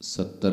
70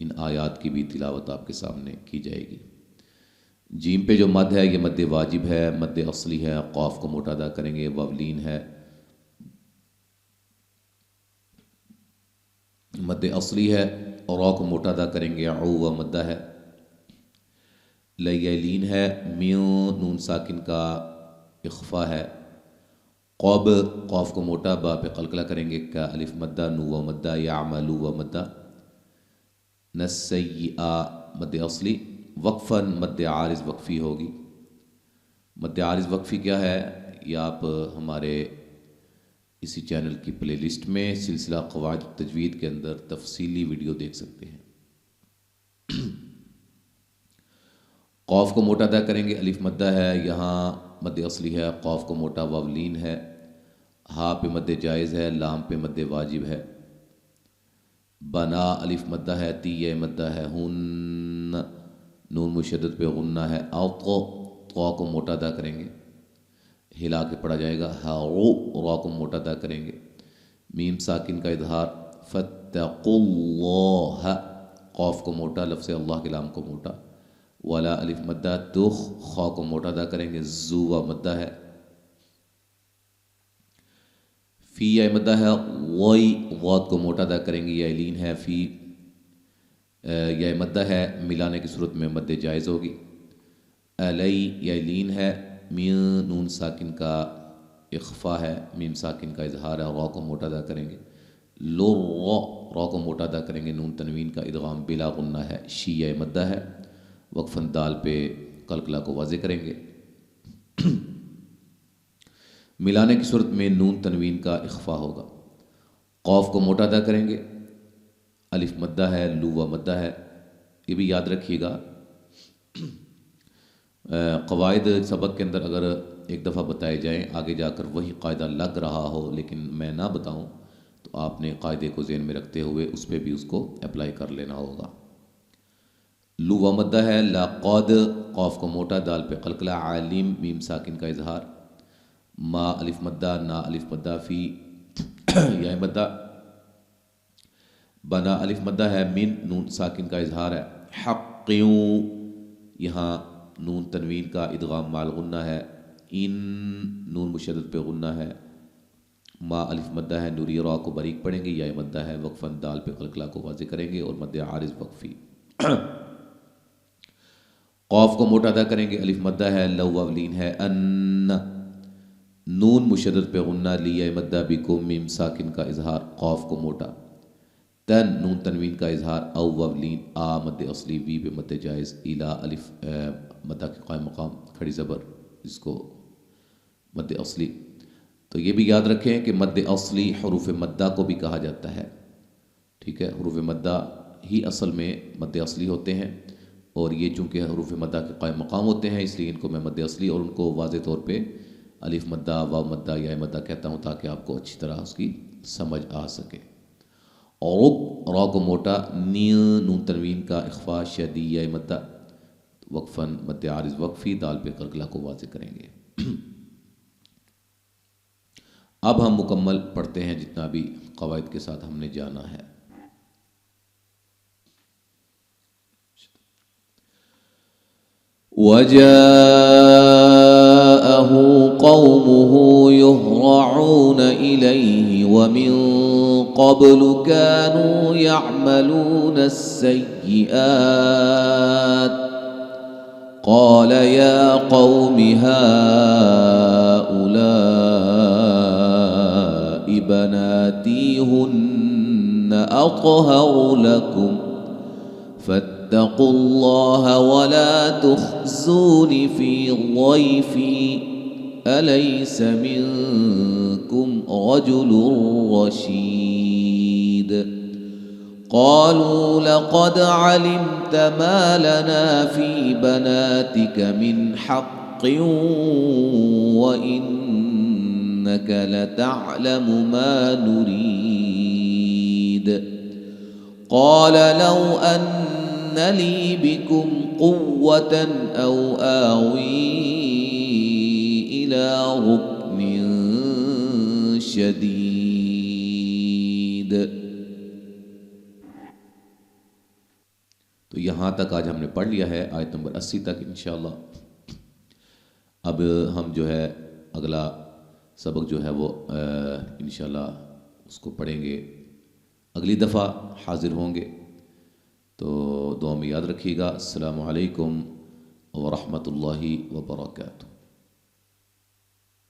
ان آیات کی بھی تلاوت آپ کے سامنے کی جائے گی۔ جیم پہ جو مد ہے یہ مد واجب ہے، مد اصلی ہے، قاف کو موٹا ادا کریں گے، واولین ہے، مد اصلی ہے، اور را کو موٹا ادا کریں گے، او و مدہ ہے، لیلین ہے، میوں نون ساکن کا اخفا ہے، قوب قاف کو موٹا با پہ قلقلہ کریں گے، کا الف مدہ، نو و مدہ، یعملو و مدہ، نسیئہ مد اصلی، وقفاً مد عارض وقفی ہوگی۔ مد عارض وقفی کیا ہے یہ آپ ہمارے اسی چینل کی پلے لسٹ میں سلسلہ قواعد تجوید کے اندر تفصیلی ویڈیو دیکھ سکتے ہیں۔ قاف کو موٹا ادا کریں گے، الف مدہ ہے، یہاں مد اصلی ہے، قاف کو موٹا، واولین ہے، ہا پہ مد جائز ہے، لام پہ مد واجب ہے، بنا الف مدہ ہے، تی یہ مدہ ہے، ہن نون مشدد پہ غنہ ہے، اوقو طا کو موٹا ادا کریں گے، ہلا کے پڑھا جائے گا، ہاؤ را کو موٹا ادا کریں گے، میم ساکن کا اظہار، فتقوا اللہ، قاف کو موٹا، لفظ اللہ کے لام کو موٹا، ولا الف مدہ، تخ خا کو موٹا ادا کریں گے، زو و مدہ ہے، فی یا مدہ ہے، وئی غاد کو موٹا ادا کریں گے، یا لین ہے، فی یا مدہ ہے، ملانے کی صورت میں مد جائز ہوگی، علی یا لین ہے، مین نون ساکن کا اخفا ہے، میم ساکن کا اظہار ہے، را کو موٹا ادا کریں گے، لو را کو موٹا ادا کریں گے، نون تنوین کا ادغام بلا غنہ ہے، شی یا مدہ ہے، وقفاً دال پہ قلقلہ کو واضح کریں گے، ملانے کی صورت میں نون تنوین کا اخفا ہوگا، قاف کو موٹا ادا کریں گے، الف مدہ ہے، لو و مدہ ہے، یہ بھی یاد رکھیے گا۔ قواعد سبق کے اندر اگر ایک دفعہ بتائے جائیں، آگے جا کر وہی قاعدہ لگ رہا ہو لیکن میں نہ بتاؤں تو آپ نے قاعدے کو ذہن میں رکھتے ہوئے اس پہ بھی اس کو اپلائی کر لینا ہوگا۔ لو و مدہ ہے، لقد قاف کو موٹا، دال پہ قلقلہ، عالم میم ساکن کا اظہار، ما الف مدہ، نا الف مدہ، فی یا مدہ، بنا الف مدہ ہے، من نون ساکن کا اظہار ہے، حقیوں یہاں نون تنوین کا ادغام مال غنہ ہے، ان نون مشدد پہ غنہ ہے، ما الف مدہ ہے، نوری را کو باریک پڑھیں گے، یا مدہ ہے، وقفاً دال پہ قلقلہ کو واضح کریں گے، اور مد عارض وقفی، قاف کو موٹا ادا کریں گے، الف مدہ ہے، لو واولین ہے، ان نون مشدد پہ غنہ، لی یا مدہ، بکم میم ساکن کا اظہار، قاف کو موٹا، تن نون تنوین کا اظہار، او واولین، آ مد اصلی، وی پہ مد جائز، الا الف مدہ کے قائم مقام کھڑی زبر، اس کو مد اصلی۔ تو یہ بھی یاد رکھیں کہ مد اصلی حروف مدہ کو بھی کہا جاتا ہے، ٹھیک ہے، حروف مدہ ہی اصل میں مد اصلی ہوتے ہیں، اور یہ چونکہ حروف مدہ کے قائم مقام ہوتے ہیں اس لیے ان کو میں مد اصلی اور ان کو واضح طور پہ الف مدہ، واو مدہ، یا مدہ کہتا ہوں تاکہ آپ کو اچھی طرح اس کی سمجھ آ سکے۔ اور را کو موٹا، نون تنوین کا اخفا، شدی یا مدہ، وقفاً مد عارض وقفی، دال پہ قلقلہ کو واضح کریں گے۔ اب ہم مکمل پڑھتے ہیں جتنا بھی قواعد کے ساتھ ہم نے جانا ہے۔ وَجَاءَهُ قَوْمُهُ يُهْرَعُونَ إِلَيْهِ وَمِن قَبْلُ كَانُوا يَعْمَلُونَ السَّيِّئَاتِ قَالَ يَا قَوْمِ هَؤُلَاءِ بَنَاتِي هُنَّ أَطْهَرُ لَكُمْ فاتقوا الله ولا تخزون في ضيفي أليس منكم رجل رشيد قالوا لقد علمت ما لنا في بناتك من حق وإنك لتعلم ما نريد قال لو أن لي بكم قوة أو آوي إلى ركن شديد یہاں تک آج ہم نے پڑھ لیا ہے، آیت نمبر 80 تک انشاءاللہ۔ اب ہم جو ہے اگلا سبق جو ہے وہ انشاءاللہ اس کو پڑھیں گے، اگلی دفعہ حاضر ہوں گے، تو دعا میں یاد رکھیے گا۔ السلام علیکم ورحمۃ اللہ وبرکاتہ۔